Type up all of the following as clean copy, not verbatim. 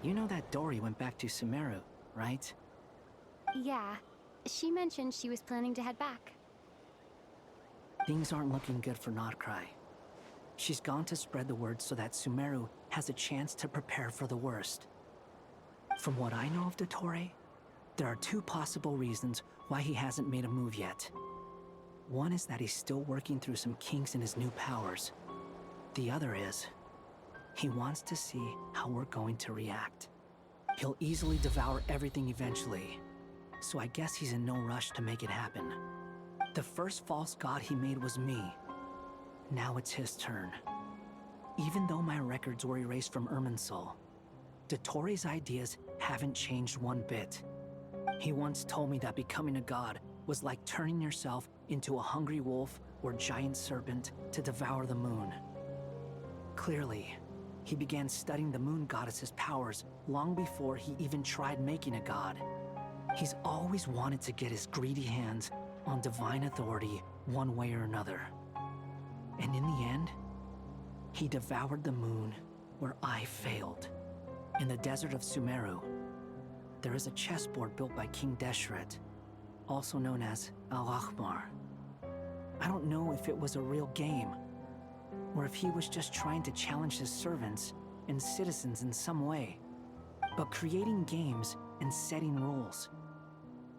You know that Dory went back to Sumeru, right? Yeah, she mentioned she was planning to head back. Things aren't looking good for Notcry. She's gone to spread the word so that Sumeru has a chance to prepare for the worst. From what I know of Dottore, there are two possible reasons why he hasn't made a move yet. One is that he's still working through some kinks in his new powers. The other is, he wants to see how we're going to react. He'll easily devour everything eventually, so I guess he's in no rush to make it happen. The first false god he made was me. Now it's his turn. Even though my records were erased from Irminsul, Dottore's ideas haven't changed one bit. He once told me that becoming a god was like turning yourself into a hungry wolf or giant serpent to devour the moon. Clearly, he began studying the moon goddess's powers long before he even tried making a god. He's always wanted to get his greedy hands on divine authority one way or another. And in the end, he devoured the moon where I failed. In the desert of Sumeru, there is a chessboard built by King Deshret, also known as Al-Ahmar. I don't know if it was a real game, or if he was just trying to challenge his servants and citizens in some way. But creating games and setting rules,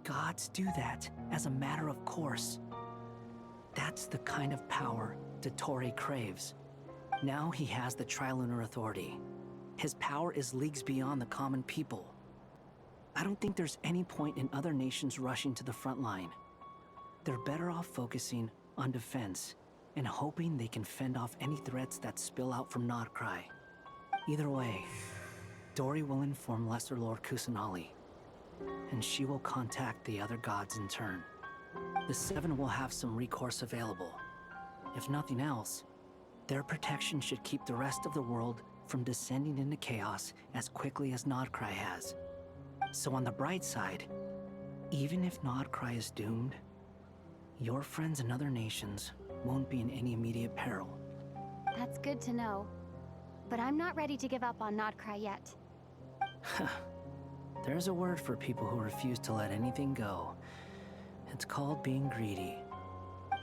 gods do that as a matter of course. That's the kind of power Dottore craves. Now he has the Trilunar Authority. His power is leagues beyond the common people. I don't think there's any point in other nations rushing to the front line. They're better off focusing on defense and hoping they can fend off any threats that spill out from Notcry. Either way, Dory will inform Lesser Lord Kusanali, and she will contact the other gods in turn. The Seven will have some recourse available. If nothing else, their protection should keep the rest of the world from descending into chaos as quickly as Notcry has. So on the bright side, even if Notcry is doomed, your friends in other nations won't be in any immediate peril. That's good to know. But I'm not ready to give up on Notcry yet. There's a word for people who refuse to let anything go. It's called being greedy.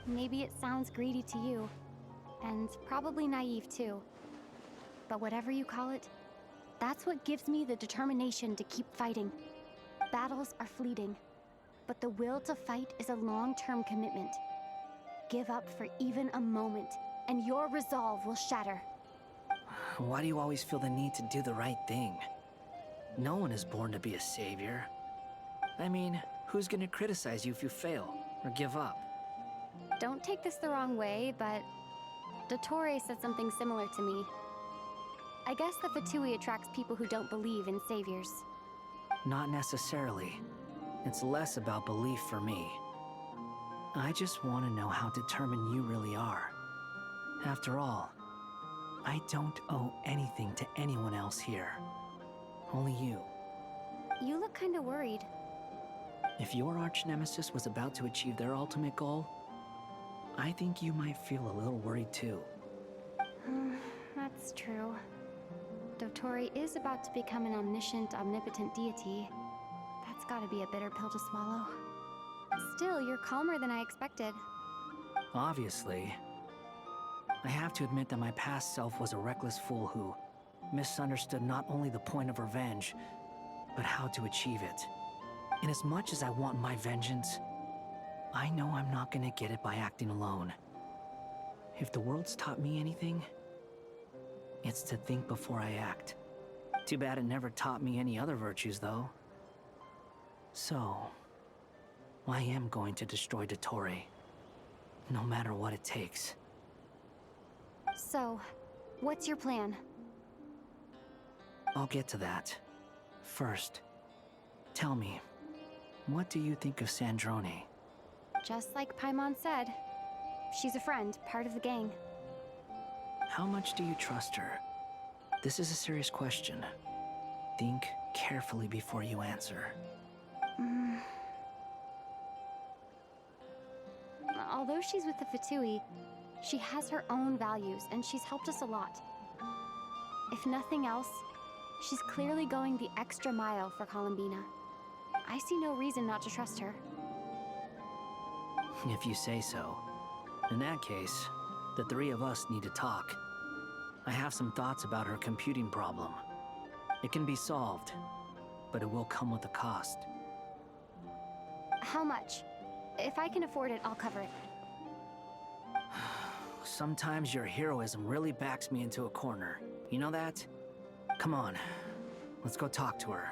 Maybe it sounds greedy to you, and probably naive too. But whatever you call it, that's what gives me the determination to keep fighting. Battles are fleeting, but the will to fight is a long-term commitment. Give up for even a moment, and your resolve will shatter. Why do you always feel the need to do the right thing? No one is born to be a savior. I mean, who's gonna criticize you if you fail, or give up? Don't take this the wrong way, but Dottore said something similar to me. I guess the Fatui attracts people who don't believe in saviors. Not necessarily. It's less about belief for me. I just want to know how determined you really are. After all, I don't owe anything to anyone else here. Only you. You look kinda worried. If your arch-nemesis was about to achieve their ultimate goal, I think you might feel a little worried too. That's true. Dottore is about to become an omniscient, omnipotent deity. That's gotta be a bitter pill to swallow. Still, you're calmer than I expected. Obviously. I have to admit that my past self was a reckless fool who misunderstood not only the point of revenge, but how to achieve it. And as much as I want my vengeance, I know I'm not gonna get it by acting alone. If the world's taught me anything, it's to think before I act. Too bad it never taught me any other virtues, though. So, I am going to destroy Dottore, no matter what it takes. So, what's your plan? I'll get to that. First, tell me, what do you think of Sandrone? Just like Paimon said, she's a friend, part of the gang. How much do you trust her? This is a serious question. Think carefully before you answer. Although she's with the Fatui, she has her own values, and she's helped us a lot. If nothing else, She's clearly going the extra mile for Columbina. I see no reason not to trust her. If you say so. In that case, the three of us need to talk. I have some thoughts about her computing problem. It can be solved, but it will come with a cost. How much? If I can afford it, I'll cover it. Sometimes your heroism really backs me into a corner. You know that? Come on, let's go talk to her.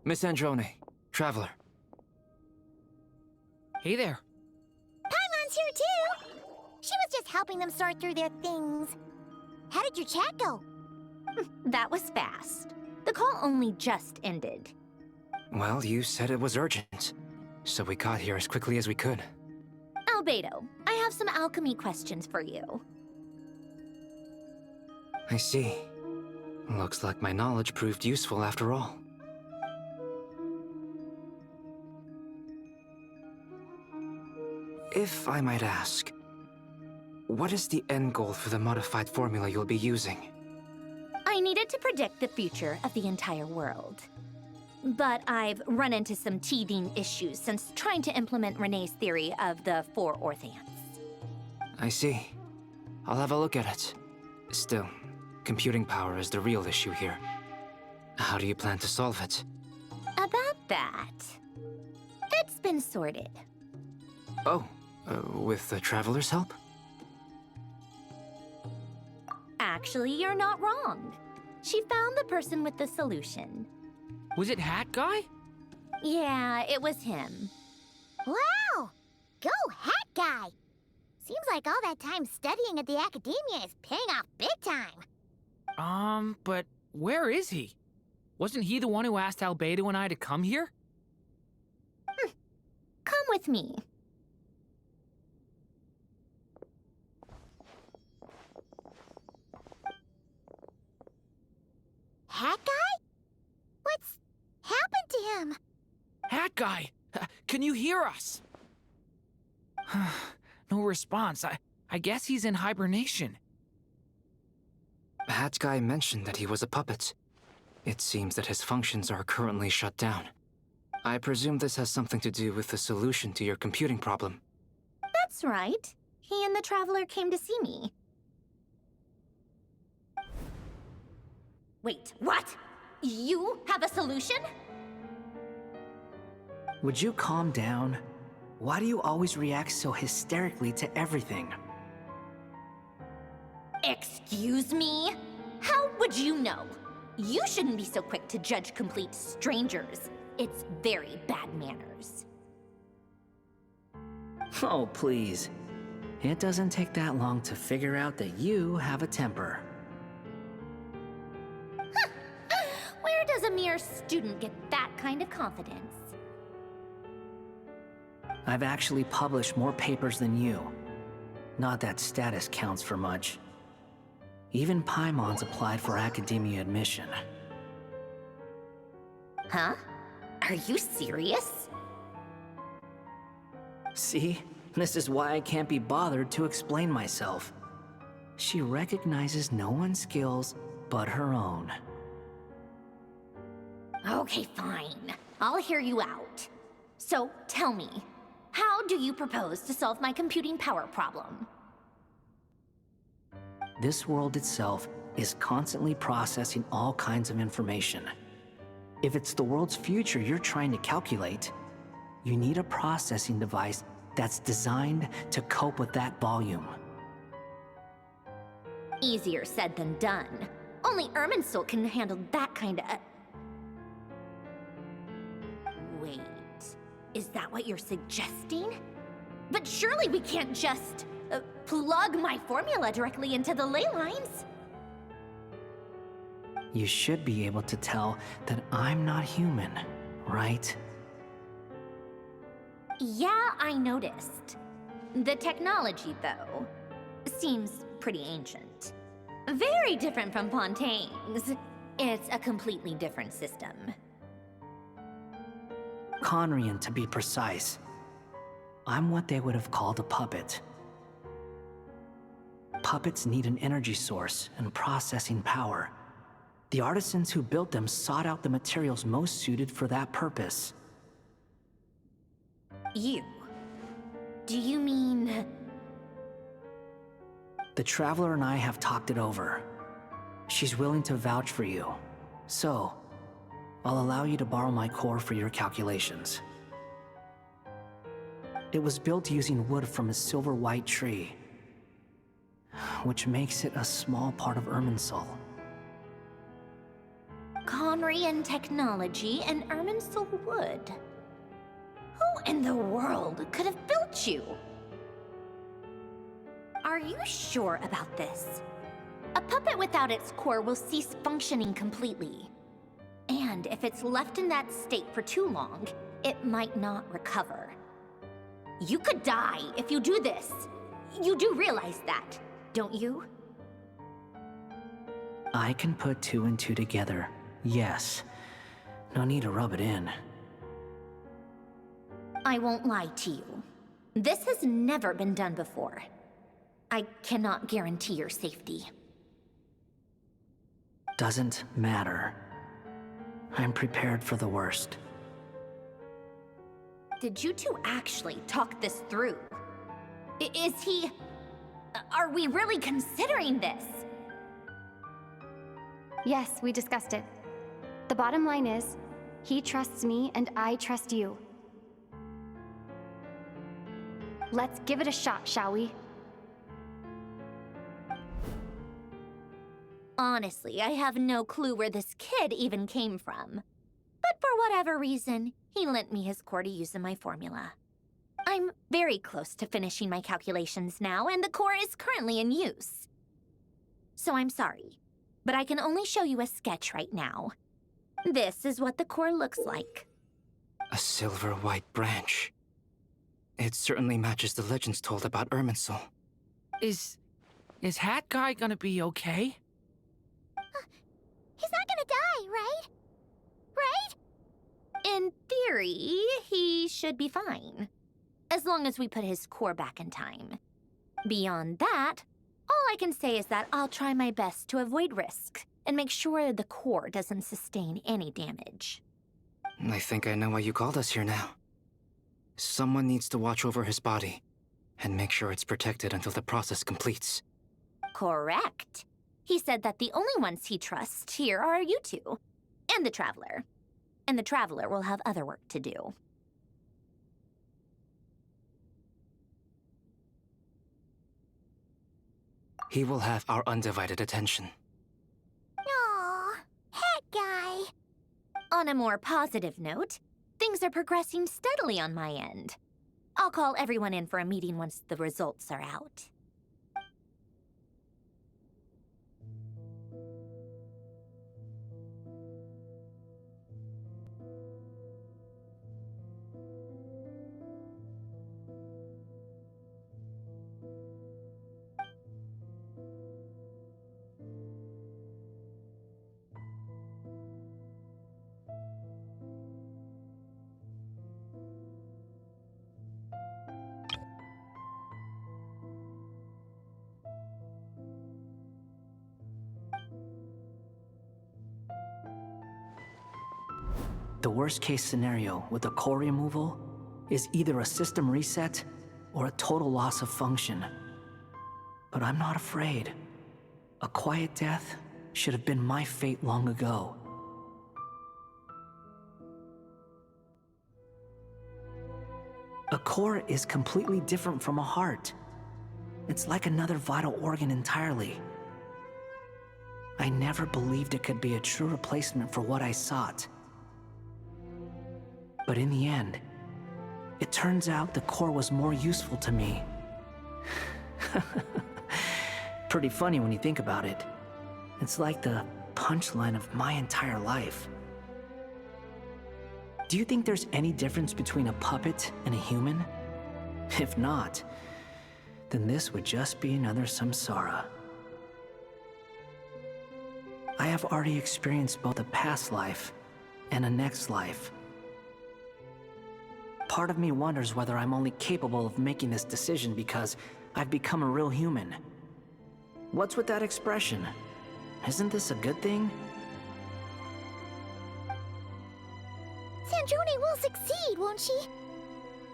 Miss Androne, Traveler. Hey there. Paimon's here too! She was just helping them sort through their things. How did your chat go? That was fast. The call only just ended. Well, you said it was urgent, so we got here as quickly as we could. Albedo, I have some alchemy questions for you. I see. Looks like my knowledge proved useful after all. If I might ask, what is the end goal for the modified formula you'll be using? I needed to predict the future of the entire world. But I've run into some teething issues since trying to implement Renee's theory of the four Orthants. I see. I'll have a look at it. Still, computing power is the real issue here. How do you plan to solve it? About that, it's been sorted. Oh, with the Traveler's help? Actually, you're not wrong. She found the person with the solution. Was it Hat Guy? Yeah, it was him. Wow! Go Hat Guy! Seems like all that time studying at the academia is paying off big time. But where is he? Wasn't he the one who asked Albedo and I to come here? Come with me. Hat Guy? What's happened to him? Hat Guy! Can you hear us? No response. I guess he's in hibernation. Hat Guy mentioned that he was a puppet. It seems that his functions are currently shut down. I presume this has something to do with the solution to your computing problem. That's right. He and the Traveler came to see me. Wait, what? You have a solution? Would you calm down? Why do you always react so hysterically to everything? Excuse me? How would you know? You shouldn't be so quick to judge complete strangers. It's very bad manners. Oh, please. It doesn't take that long to figure out that you have a temper. Where does a mere student get that kind of confidence? I've actually published more papers than you. Not that status counts for much. Even Paimon's applied for academia admission. Huh? Are you serious? See? This is why I can't be bothered to explain myself. She recognizes no one's skills but her own. Okay, fine. I'll hear you out. So, tell me, how do you propose to solve my computing power problem? This world itself is constantly processing all kinds of information. If it's the world's future you're trying to calculate, you need a processing device that's designed to cope with that volume. Easier said than done. Only Irminsul can handle that kind of... Wait, is that what you're suggesting? But surely we can't just plug my formula directly into the ley lines. You should be able to tell that I'm not human, right? Yeah, I noticed. The technology, though, seems pretty ancient. Very different from Pontaine's. It's a completely different system. Conrian, to be precise. I'm what they would have called a puppet. Puppets need an energy source and processing power. The artisans who built them sought out the materials most suited for that purpose. You? Do you mean... The Traveler and I have talked it over. She's willing to vouch for you. So, I'll allow you to borrow my core for your calculations. It was built using wood from a silver-white tree, which makes it a small part of Irminsul. Conrian technology and Irminsul wood. Who in the world could have built you? Are you sure about this? A puppet without its core will cease functioning completely. And if it's left in that state for too long, it might not recover. You could die if you do this. You do realize that, don't you? I can put two and two together, yes. No need to rub it in. I won't lie to you. This has never been done before. I cannot guarantee your safety. Doesn't matter. I'm prepared for the worst. Did you two actually talk this through? Is he... Are we really considering this? Yes, we discussed it. The bottom line is, he trusts me and I trust you. Let's give it a shot, shall we? Honestly, I have no clue where this kid even came from. But for whatever reason, he lent me his core to use in my formula. I'm very close to finishing my calculations now, and the core is currently in use. So I'm sorry, but I can only show you a sketch right now. This is what the core looks like. A silver-white branch. It certainly matches the legends told about Irminsul. Is Hat Guy gonna be okay? He's not gonna die, right? Right? In theory, he should be fine. As long as we put his core back in time. Beyond that, all I can say is that I'll try my best to avoid risk and make sure the core doesn't sustain any damage. I think I know why you called us here now. Someone needs to watch over his body and make sure it's protected until the process completes. Correct. He said that the only ones he trusts here are you two, and the Traveler. And the Traveler will have other work to do. He will have our undivided attention. Aw, Hat Guy. On a more positive note, things are progressing steadily on my end. I'll call everyone in for a meeting once the results are out. The worst case scenario with the core removal is either a system reset or a total loss of function. But I'm not afraid. A quiet death should have been my fate long ago. A core is completely different from a heart. It's like another vital organ entirely. I never believed it could be a true replacement for what I sought. But in the end, it turns out the core was more useful to me. Pretty funny when you think about it. It's like the punchline of my entire life. Do you think there's any difference between a puppet and a human? If not, then this would just be another samsara. I have already experienced both a past life and a next life. Part of me wonders whether I'm only capable of making this decision because I've become a real human. What's with that expression? Isn't this a good thing? Sandrone will succeed, won't she?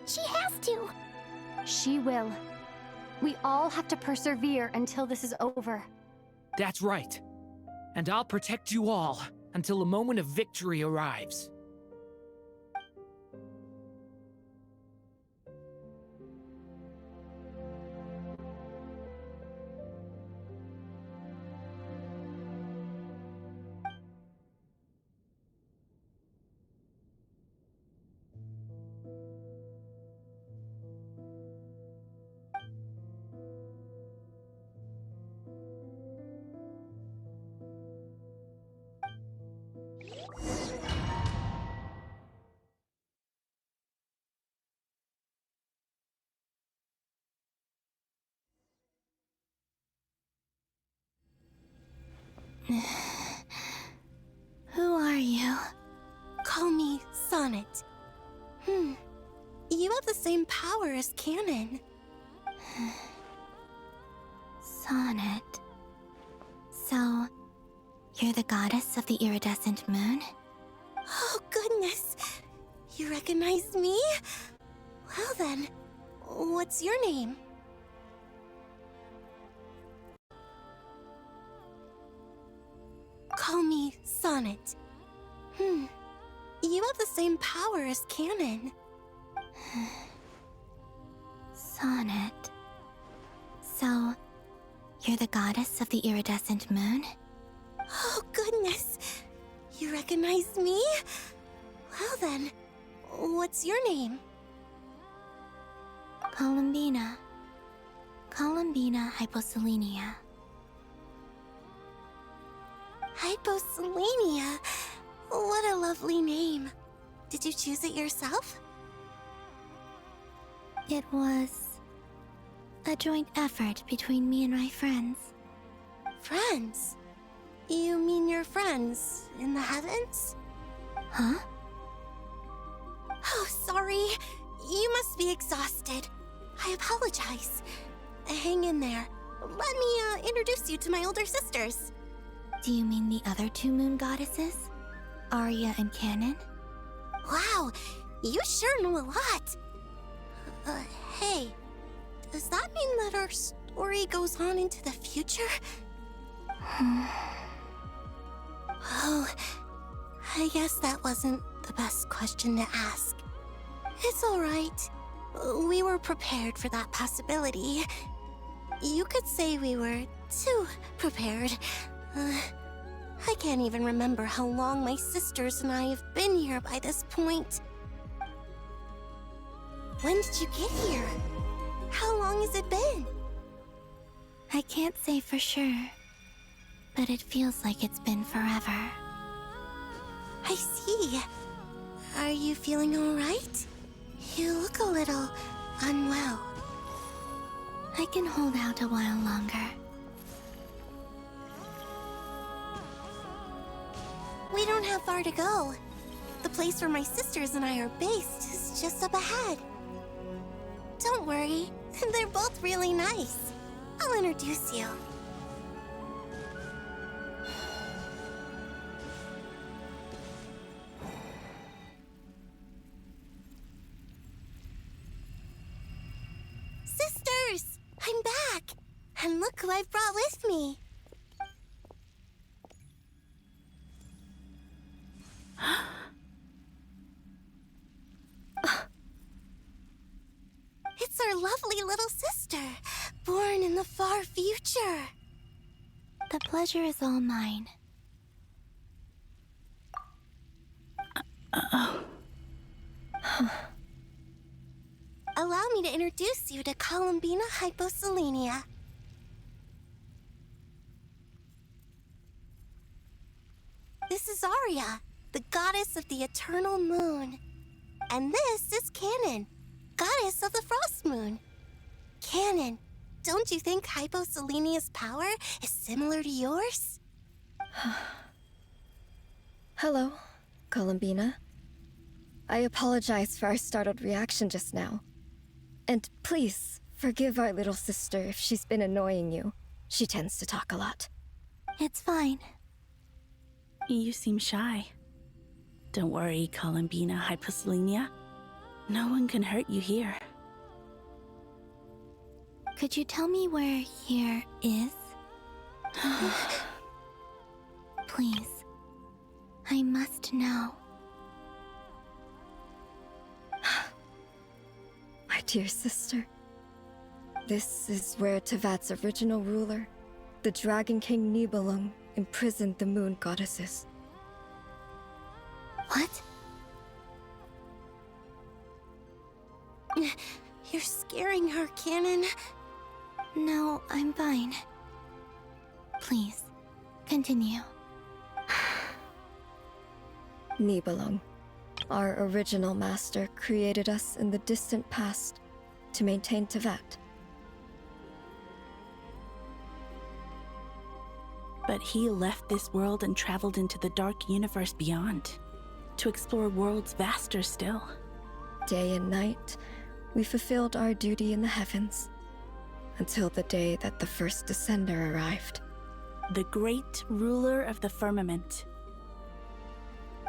She has to. She will. We all have to persevere until this is over. That's right. And I'll protect you all until the moment of victory arrives. Who are you? Call me Sonnet. You have the same power as Canon. Sonnet. So, you're the goddess of the iridescent moon? Oh, goodness. You recognize me? Well then, what's your name? Call me Sonnet. You have the same power as Canon. Sonnet. So, you're the goddess of the iridescent moon? Oh, goodness. You recognize me? Well then, what's your name? Columbina. Columbina hyposelenia. Hyposelenia. What a lovely name. Did you choose it yourself? It was a joint effort between me and my friends. Friends? You mean your friends in the heavens? Huh? Oh, sorry. You must be exhausted. I apologize. Hang in there. Let me introduce you to my older sisters. Do you mean the other two moon goddesses? Arya and Canon? Wow, you sure know a lot. Hey, does that mean that our story goes on into the future? Oh, I guess that wasn't the best question to ask. It's alright. We were prepared for that possibility. You could say we were too prepared. I can't even remember how long my sisters and I have been here by this point. When did you get here? How long has it been? I can't say for sure, but it feels like it's been forever. I see. Are you feeling alright? You look a little unwell. I can hold out a while longer. We don't have far to go. The place where my sisters and I are based is just up ahead. Don't worry, they're both really nice. I'll introduce you. Sisters! I'm back! And look who I've brought with me. It's our lovely little sister, born in the far future. The pleasure is all mine. Allow me to introduce you to Columbina hyposelenia. This is Arya, the goddess of the eternal moon. And this is Canon, goddess of the frost moon. Canon, don't you think hyposelenia's power is similar to yours? Hello, Columbina. I apologize for our startled reaction just now. And please, forgive our little sister if she's been annoying you. She tends to talk a lot. It's fine. You seem shy. Don't worry, Columbina Hyposelenia. No one can hurt you here. Could you tell me where here is? Please. I must know. My dear sister. This is where Tevat's original ruler, the Dragon King Nibelung, imprisoned the moon goddesses. What? You're scaring her, Canon. No, I'm fine. Please, continue. Nibelung, our original master, created us in the distant past to maintain Tevat. But he left this world and traveled into the dark universe beyond, to explore worlds vaster still. Day and night, we fulfilled our duty in the heavens, until the day that the first Descender arrived. The great ruler of the firmament.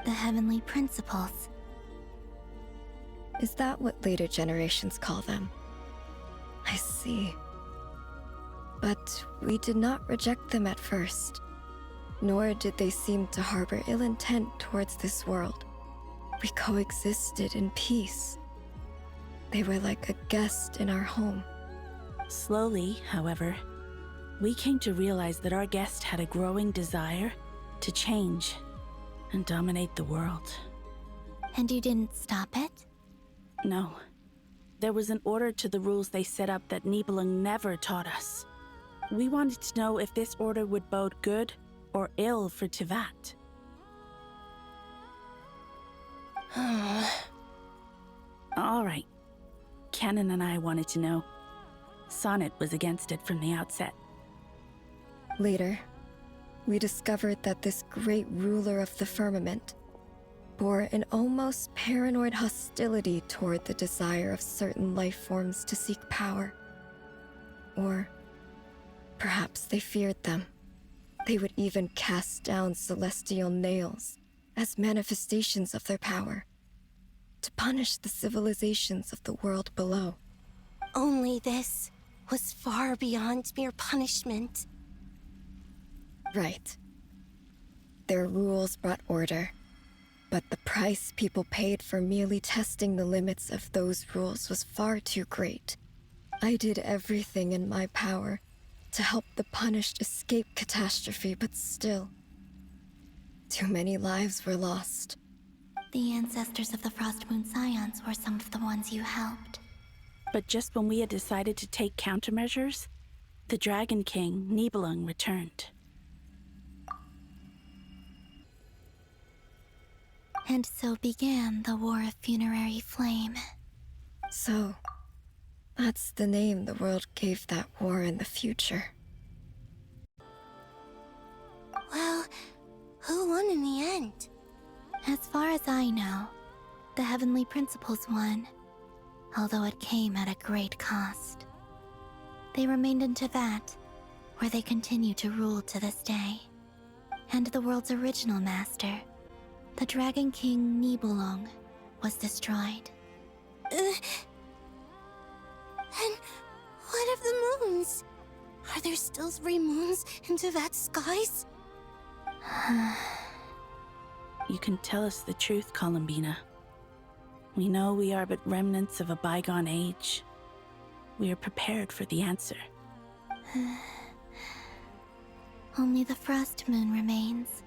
The heavenly principles. Is that what later generations call them? I see. But we did not reject them at first, nor did they seem to harbor ill intent towards this world. We coexisted in peace. They were like a guest in our home. Slowly, however, we came to realize that our guest had a growing desire to change and dominate the world. And you didn't stop it? No. There was an order to the rules they set up that Nibelung never taught us. We wanted to know if this order would bode good or ill for Tevat. All right. Canon and I wanted to know. Sonnet was against it from the outset. Later, we discovered that this great ruler of the firmament bore an almost paranoid hostility toward the desire of certain life forms to seek power. Or perhaps they feared them. They would even cast down celestial nails as manifestations of their power, to punish the civilizations of the world below. Only this was far beyond mere punishment. Right. Their rules brought order, but the price people paid for merely testing the limits of those rules was far too great. I did everything in my power to help the punished escape catastrophe, but still, too many lives were lost. The ancestors of the Frost Moon Scions were some of the ones you helped. But just when we had decided to take countermeasures, the Dragon King, Nibelung, returned. And so began the War of Funerary Flame. So, that's the name the world gave that war in the future. Well, who won in the end? As far as I know, the Heavenly Principles won, although it came at a great cost. They remained in Tevat, where they continue to rule to this day. And the world's original master, the Dragon King Nibelung, was destroyed. And what of the moons? Are there still 3 moons in Tevat's skies? You can tell us the truth, Columbina. We know we are but remnants of a bygone age. We are prepared for the answer. Only the Frost Moon remains.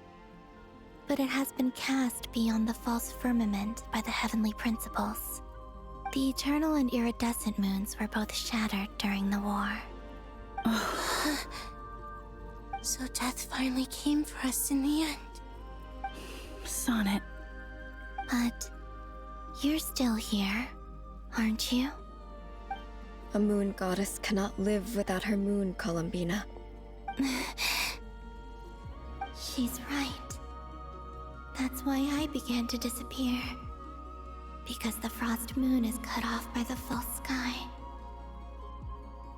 But it has been cast beyond the false firmament by the Heavenly Principles. The eternal and iridescent moons were both shattered during the war. So death finally came for us in the end. Sonnet. But you're still here, aren't you? A moon goddess cannot live without her moon, Columbina. She's right. That's why I began to disappear. because the frost moon is cut off by the full sky.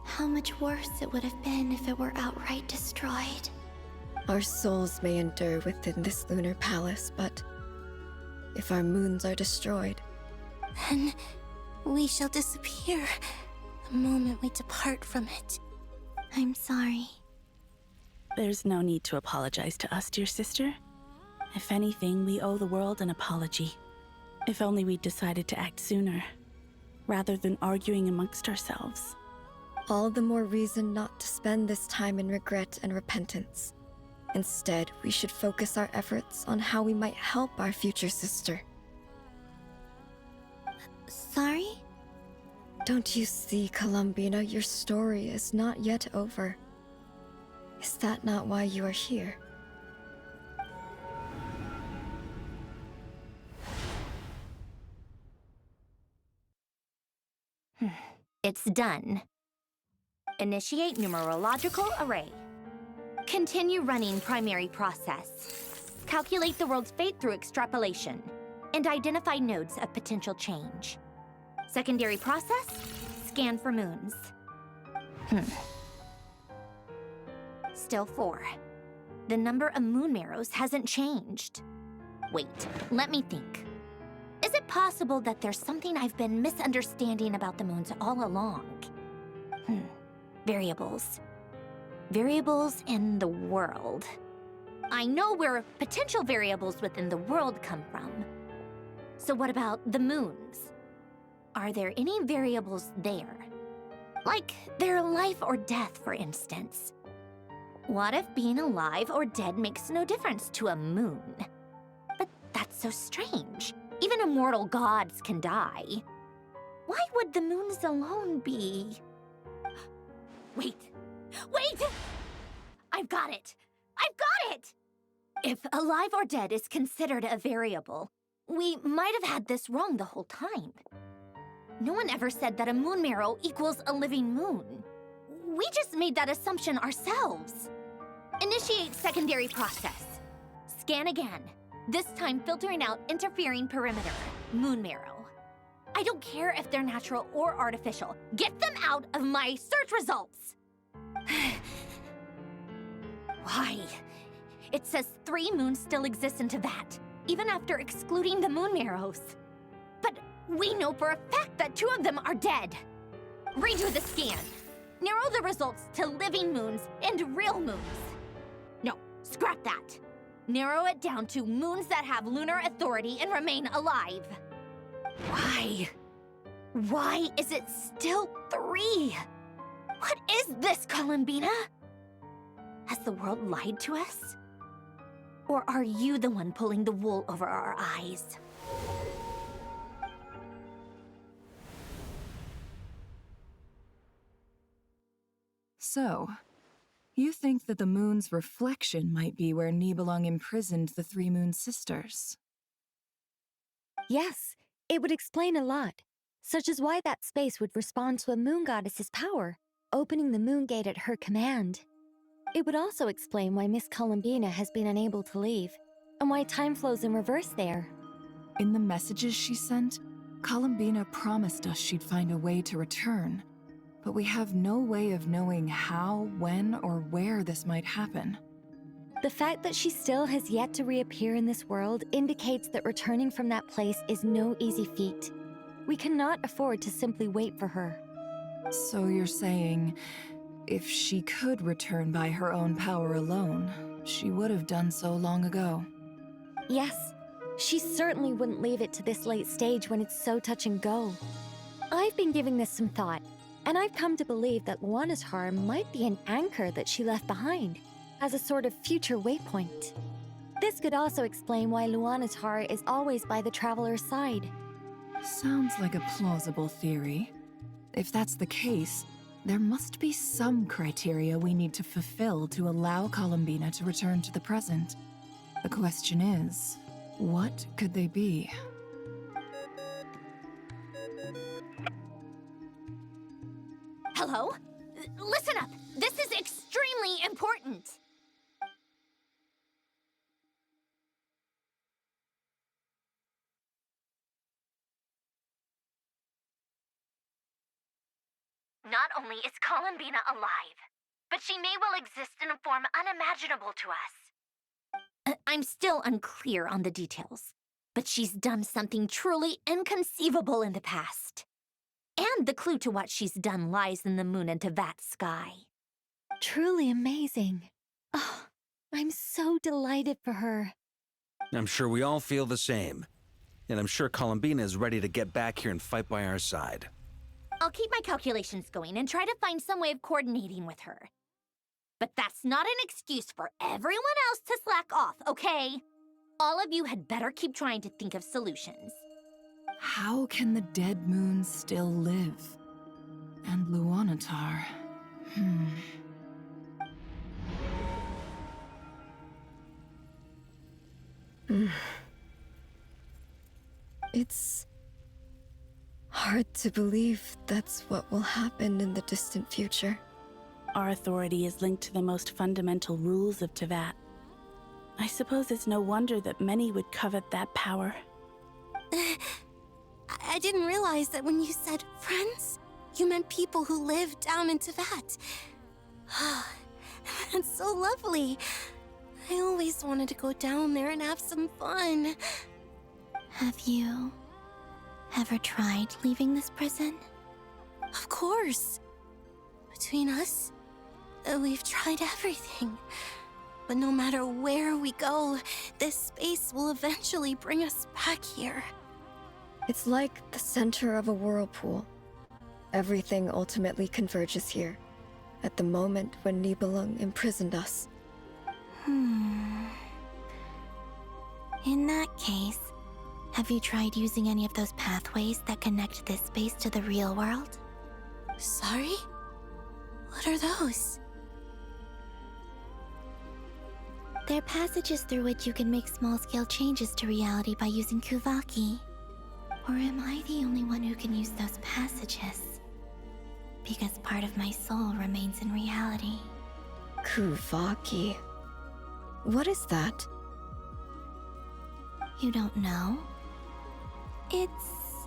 How much worse it would have been if it were outright destroyed. Our souls may endure within this lunar palace, but if our moons are destroyed, Then we shall disappear the moment we depart from it. I'm sorry. There's no need to apologize to us, dear sister. If anything, we owe the world an apology. If only we'd decided to act sooner, rather than arguing amongst ourselves. all the more reason not to spend this time in regret and repentance. Instead, we should focus our efforts on how we might help our future sister. Sorry? Don't you see, Columbina, your story is not yet over. Is that not why you are here? It's done. Initiate numerological array. Continue running primary process. Calculate the world's fate through extrapolation. And identify nodes of potential change. Secondary process, scan for moons. Still 4. The number of moon marrows hasn't changed. Wait, let me think. Is it possible that there's something I've been misunderstanding about the moons all along? Variables. Variables in the world. I know where potential variables within the world come from. So what about the moons? Are there any variables there? Like their life or death, for instance. What if being alive or dead makes no difference to a moon? But that's so strange. Even immortal gods can die. Why would the moons alone be? Wait! I've got it! If alive or dead is considered a variable, we might have had this wrong the whole time. No one ever said that a moon marrow equals a living moon. We just made that assumption ourselves. Initiate secondary process. Scan again. This time filtering out interfering perimeter, moon marrow. I don't care if they're natural or artificial. Get them out of my search results! Why? It says 3 moons still exist in Teyvat, even after excluding the moon marrows. But we know for a fact that 2 of them are dead. Redo the scan. Narrow the results to living moons and real moons. No, scrap that. Narrow it down to moons that have lunar authority and remain alive. Why? Why is it still 3? What is this, Columbina? Has the world lied to us? Or are you the one pulling the wool over our eyes? So, you think that the moon's reflection might be where Nibelung imprisoned the 3 Moon Sisters? Yes, it would explain a lot, such as why that space would respond to a moon goddess's power, opening the moon gate at her command. It would also explain why Miss Columbina has been unable to leave, and why time flows in reverse there. In the messages she sent, Columbina promised us she'd find a way to return, but we have no way of knowing how, when, or where this might happen. The fact that she still has yet to reappear in this world indicates that returning from that place is no easy feat. We cannot afford to simply wait for her. So you're saying, if she could return by her own power alone, she would have done so long ago. Yes, she certainly wouldn't leave it to this late stage when it's so touch and go. I've been giving this some thought, and I've come to believe that Luana's Har might be an anchor that she left behind, as a sort of future waypoint. This could also explain why Luana's Har is always by the traveler's side. Sounds like a plausible theory. If that's the case, there must be some criteria we need to fulfill to allow Columbina to return to the present. The question is, what could they be? Hello? Listen up! This is extremely important! Not only is Columbina alive, but she may well exist in a form unimaginable to us. I'm still unclear on the details, but she's done something truly inconceivable in the past. And the clue to what she's done lies in the moon and Tevat sky. Truly amazing. Oh, I'm so delighted for her. I'm sure we all feel the same. And I'm sure Columbina is ready to get back here and fight by our side. I'll keep my calculations going and try to find some way of coordinating with her. But that's not an excuse for everyone else to slack off, okay? All of you had better keep trying to think of solutions. How can the dead moon still live? And Luanatar... It's hard to believe that's what will happen in the distant future. Our authority is linked to the most fundamental rules of Tevat. I suppose it's no wonder that many would covet that power. I didn't realize that when you said friends, you meant people who live down in Tevat. That's so lovely. I always wanted to go down there and have some fun. Have you ever tried leaving this prison? Of course. Between us, we've tried everything. But no matter where we go, this space will eventually bring us back here. It's like the center of a whirlpool. Everything ultimately converges here, at the moment when Nibelung imprisoned us. In that case, have you tried using any of those pathways that connect this space to the real world? Sorry? What are those? They're passages through which you can make small-scale changes to reality by using Kuvaki. Or am I the only one who can use those passages? Because part of my soul remains in reality. Kuvaki. What is that? You don't know? It's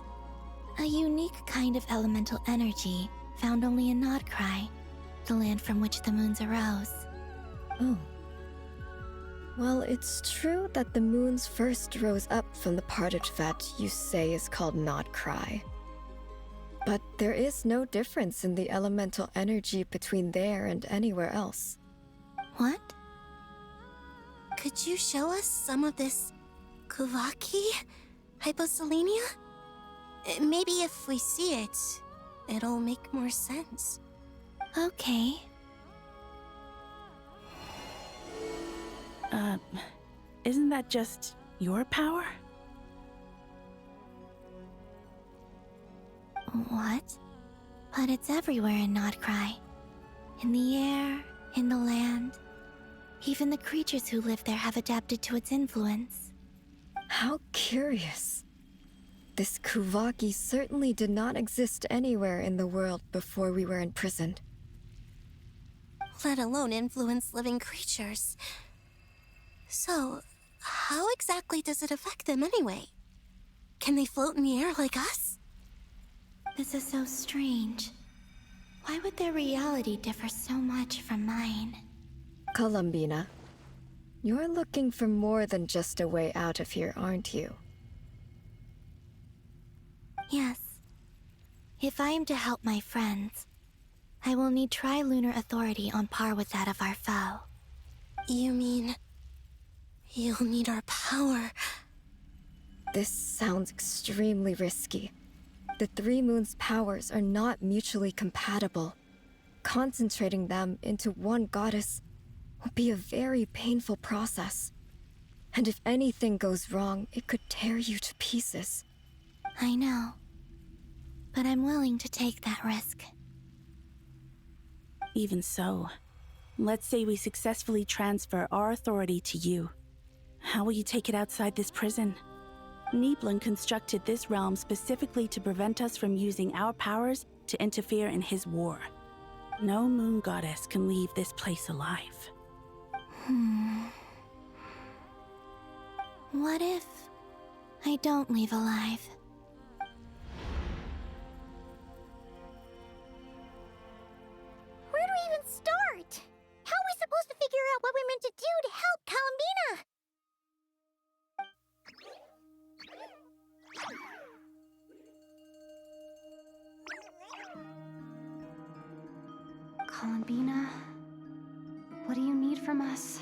a unique kind of elemental energy found only in Nodcry, the land from which the moons arose. Oh. Well, it's true that the moons first rose up from the part of Tevat you say is called Nodcry. But there is no difference in the elemental energy between there and anywhere else. What? Could you show us some of this Kuvaki? Hyposelenia? Maybe if we see it, it'll make more sense. Okay. Isn't that just your power? What? But it's everywhere in Nodcry. In the air, in the land. Even the creatures who live there have adapted to its influence. How curious. This Kuvaki certainly did not exist anywhere in the world before we were imprisoned. Let alone influence living creatures. So, how exactly does it affect them anyway? Can they float in the air like us? This is so strange. Why would their reality differ so much from mine? Columbina, you're looking for more than just a way out of here, aren't you? Yes. If I am to help my friends, I will need trilunar authority on par with that of our foe. You mean... you'll need our power? This sounds extremely risky. The Three Moons' powers are not mutually compatible. Concentrating them into one goddess will be a very painful process. And if anything goes wrong, it could tear you to pieces. I know. But I'm willing to take that risk. Even so, let's say we successfully transfer our authority to you. How will you take it outside this prison? Nibelung constructed this realm specifically to prevent us from using our powers to interfere in his war. No moon goddess can leave this place alive. What if I don't leave alive? Columbina, what do you need from us?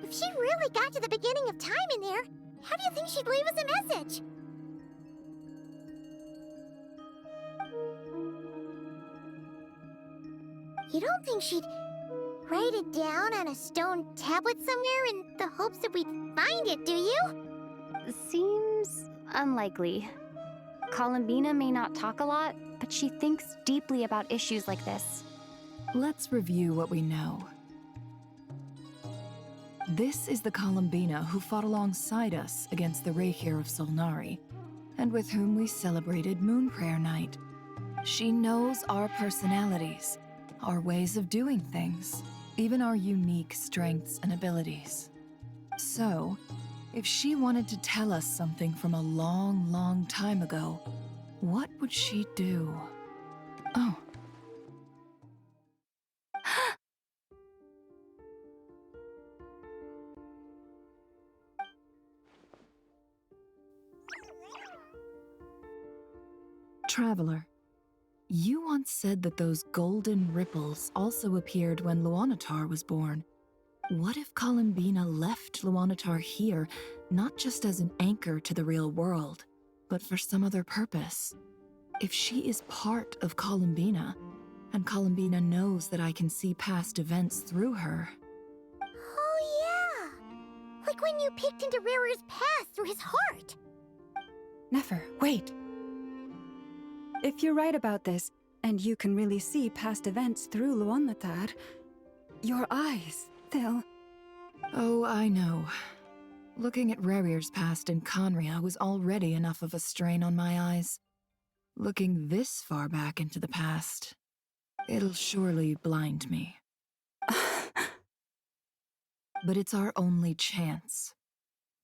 If she really got to the beginning of time in there, how do you think she'd leave us a message? You don't think she'd write it down on a stone tablet somewhere in the hopes that we'd find it, do you? Seems unlikely. Columbina may not talk a lot, but she thinks deeply about issues like this. Let's review what we know. This is the Columbina who fought alongside us against the Reikir of Solnari, and with whom we celebrated Moon Prayer Night. She knows our personalities, our ways of doing things, even our unique strengths and abilities. So, if she wanted to tell us something from a long, long time ago, what would she do? Oh. Traveler, you once said that those golden ripples also appeared when Luanatar was born. What if Columbina left Luanatar here, not just as an anchor to the real world, but for some other purpose? If she is part of Columbina, and Columbina knows that I can see past events through her... Oh yeah! Like when you peeked into Rarer's past through his heart! Nefer, wait! If you're right about this, and you can really see past events through Luanatar, your eyes, they'll... Oh, I know. Looking at Rerir's past in Conria was already enough of a strain on my eyes. Looking this far back into the past, it'll surely blind me. But it's our only chance.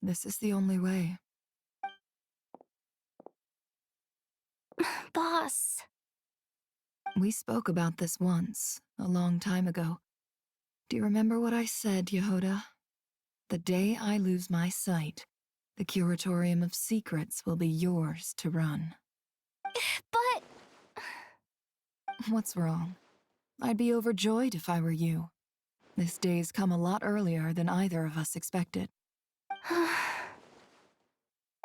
This is the only way. Boss. We spoke about this once, a long time ago. Do you remember what I said, Yehoda? The day I lose my sight, the Curatorium of Secrets will be yours to run. But... What's wrong? I'd be overjoyed if I were you. This day's come a lot earlier than either of us expected.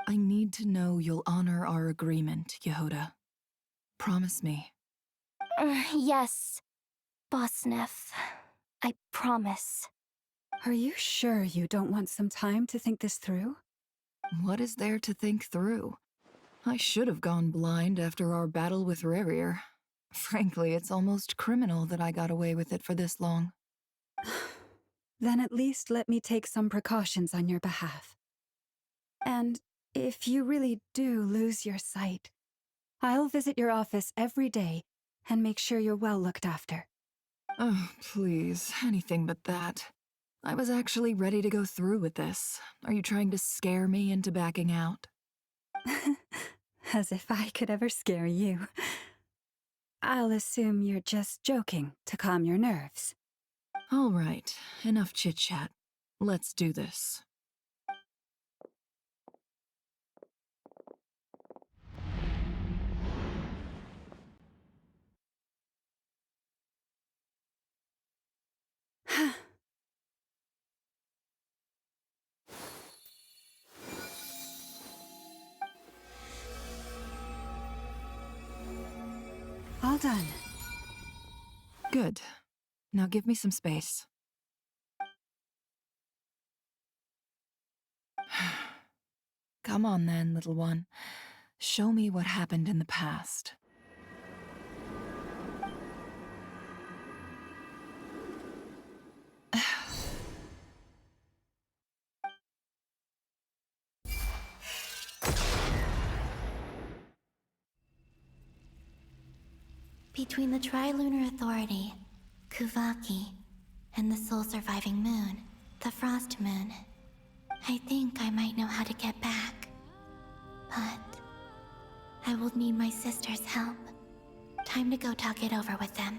I need to know you'll honor our agreement, Yehoda. Promise me. Yes, Boss Neff. I promise. Are you sure you don't want some time to think this through? What is there to think through? I should have gone blind after our battle with Rerir. Frankly, it's almost criminal that I got away with it for this long. Then at least let me take some precautions on your behalf. And if you really do lose your sight, I'll visit your office every day and make sure you're well looked after. Oh, please, anything but that. I was actually ready to go through with this. Are you trying to scare me into backing out? As if I could ever scare you. I'll assume you're just joking to calm your nerves. All right, enough chit-chat. Let's do this. All done. Good. Now give me some space. Come on then, little one. Show me what happened in the past. Between the Trilunar Authority, Kuvaki, and the soul-surviving moon, the Frost Moon, I think I might know how to get back. But I will need my sister's help. Time to go talk it over with them.